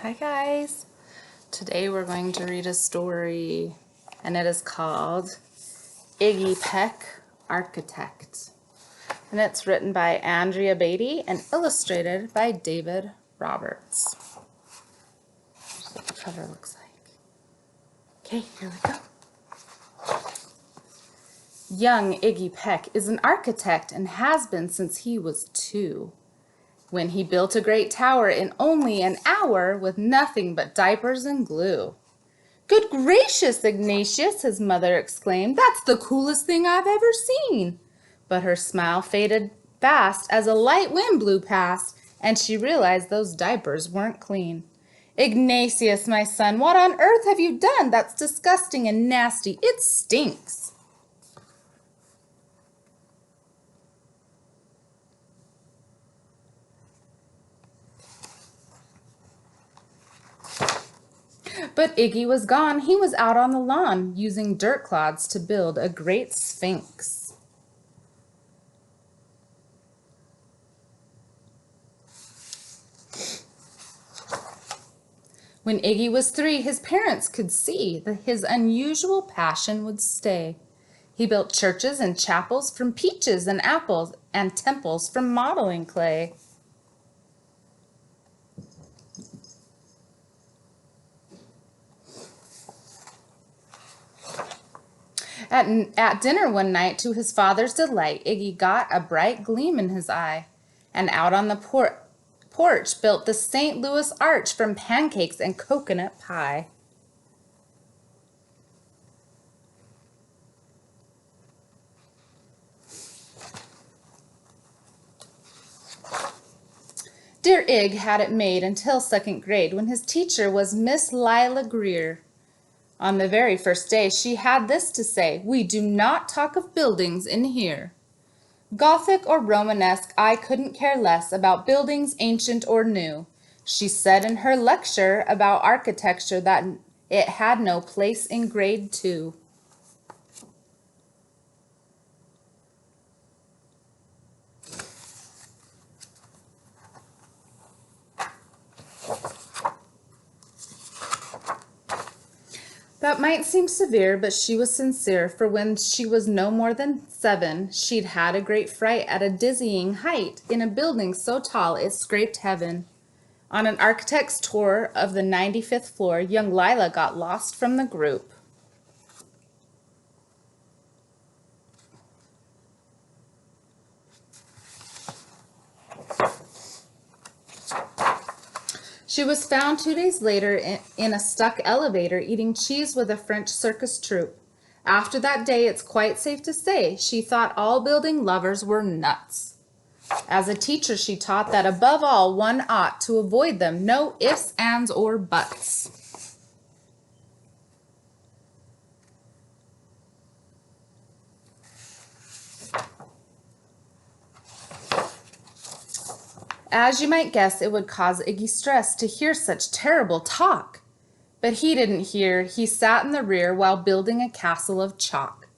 Hi guys! Today we're going to read a story and it is called Iggy Peck, Architect. And it's written by Andrea Beatty and illustrated by David Roberts. Here's what the cover looks like. Okay, here we go. Young Iggy Peck is an architect and has been since he was 2. When he built a great tower in only an hour with nothing but diapers and glue. "Good gracious, Ignatius," his mother exclaimed, "that's the coolest thing I've ever seen." But her smile faded fast as a light wind blew past, and she realized those diapers weren't clean. "Ignatius, my son, what on earth have you done? That's disgusting and nasty. It stinks." But Iggy was gone. He was out on the lawn, using dirt clods to build a great sphinx. When Iggy was 3, his parents could see that his unusual passion would stay. He built churches and chapels from peaches and apples, and temples from modeling clay. At dinner one night, to his father's delight, Iggy got a bright gleam in his eye, and out on the porch built the St. Louis Arch from pancakes and coconut pie. Dear Ig had it made until 2nd grade, when his teacher was Miss Lila Greer. On the very first day, she had this to say: "We do not talk of buildings in here. Gothic or Romanesque, I couldn't care less about buildings ancient or new." She said in her lecture about architecture that it had no place in grade 2. That might seem severe, but she was sincere, for when she was no more than 7, she'd had a great fright at a dizzying height in a building so tall it scraped heaven. On an architect's tour of the 95th floor, young Lila got lost from the group. She was found 2 days later in a stuck elevator eating cheese with a French circus troupe. After that day, it's quite safe to say she thought all building lovers were nuts. As a teacher, she taught that above all, one ought to avoid them. No ifs, ands, or buts. As you might guess, it would cause Iggy stress to hear such terrible talk. But he didn't hear. He sat in the rear while building a castle of chalk.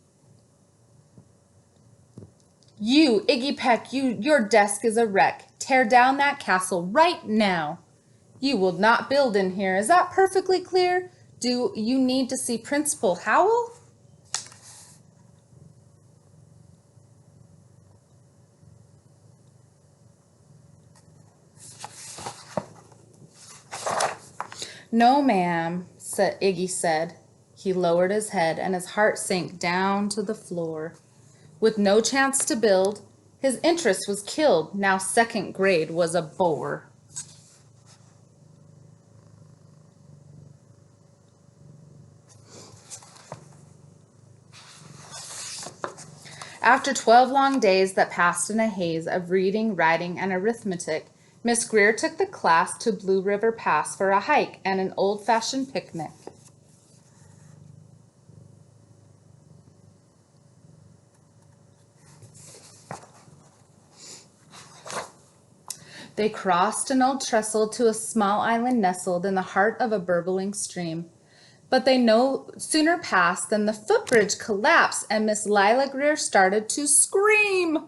"You, Iggy Peck, your desk is a wreck. Tear down that castle right now. You will not build in here. Is that perfectly clear? Do you need to see Principal Howell?" "No, ma'am," Iggy said. He lowered his head, and his heart sank down to the floor. With no chance to build, his interest was killed. Now 2nd grade was a bore. After 12 long days that passed in a haze of reading, writing, and arithmetic, Miss Greer took the class to Blue River Pass for a hike and an old-fashioned picnic. They crossed an old trestle to a small island nestled in the heart of a burbling stream. But they no sooner passed than the footbridge collapsed and Miss Lila Greer started to scream.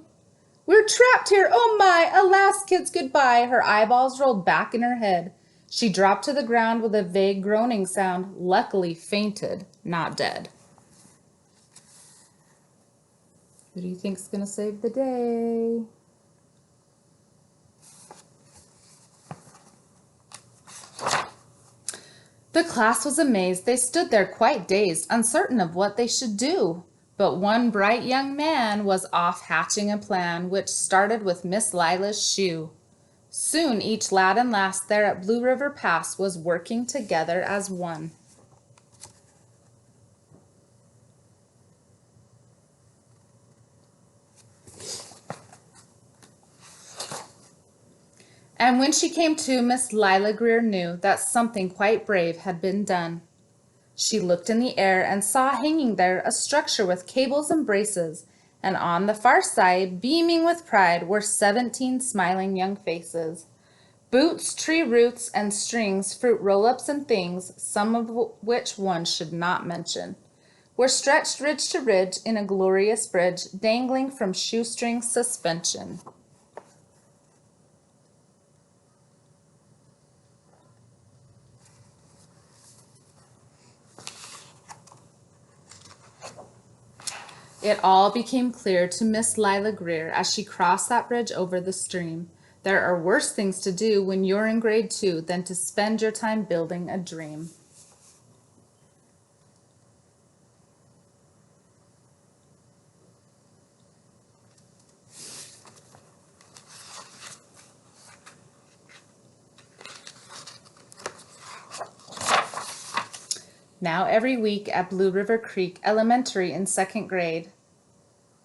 "We're trapped here! Oh my! Alas, kids, goodbye!" Her eyeballs rolled back in her head. She dropped to the ground with a vague groaning sound, luckily fainted, not dead. Who do you think's gonna save the day? The class was amazed. They stood there quite dazed, uncertain of what they should do. But one bright young man was off hatching a plan, which started with Miss Lila's shoe. Soon each lad and lass there at Blue River Pass was working together as one. And when she came to, Miss Lila Greer knew that something quite brave had been done. She looked in the air and saw hanging there a structure with cables and braces, and on the far side, beaming with pride, were 17 smiling young faces. Boots, tree roots, and strings, fruit roll-ups and things, some of which one should not mention, were stretched ridge to ridge in a glorious bridge, dangling from shoestring suspension. It all became clear to Miss Lila Greer as she crossed that bridge over the stream. There are worse things to do when you're in grade 2 than to spend your time building a dream. Now every week at Blue River Creek Elementary in 2nd grade,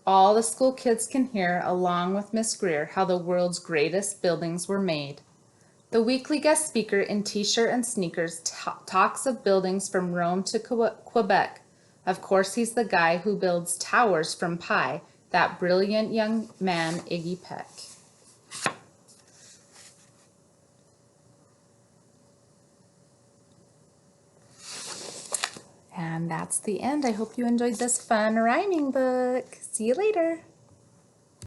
all the school kids can hear, along with Miss Greer, how the world's greatest buildings were made. The weekly guest speaker in t-shirt and sneakers talks of buildings from Rome to Quebec. Of course, he's the guy who builds towers from pie, that brilliant young man, Iggy Peck. And that's the end. I hope you enjoyed this fun rhyming book. See you later.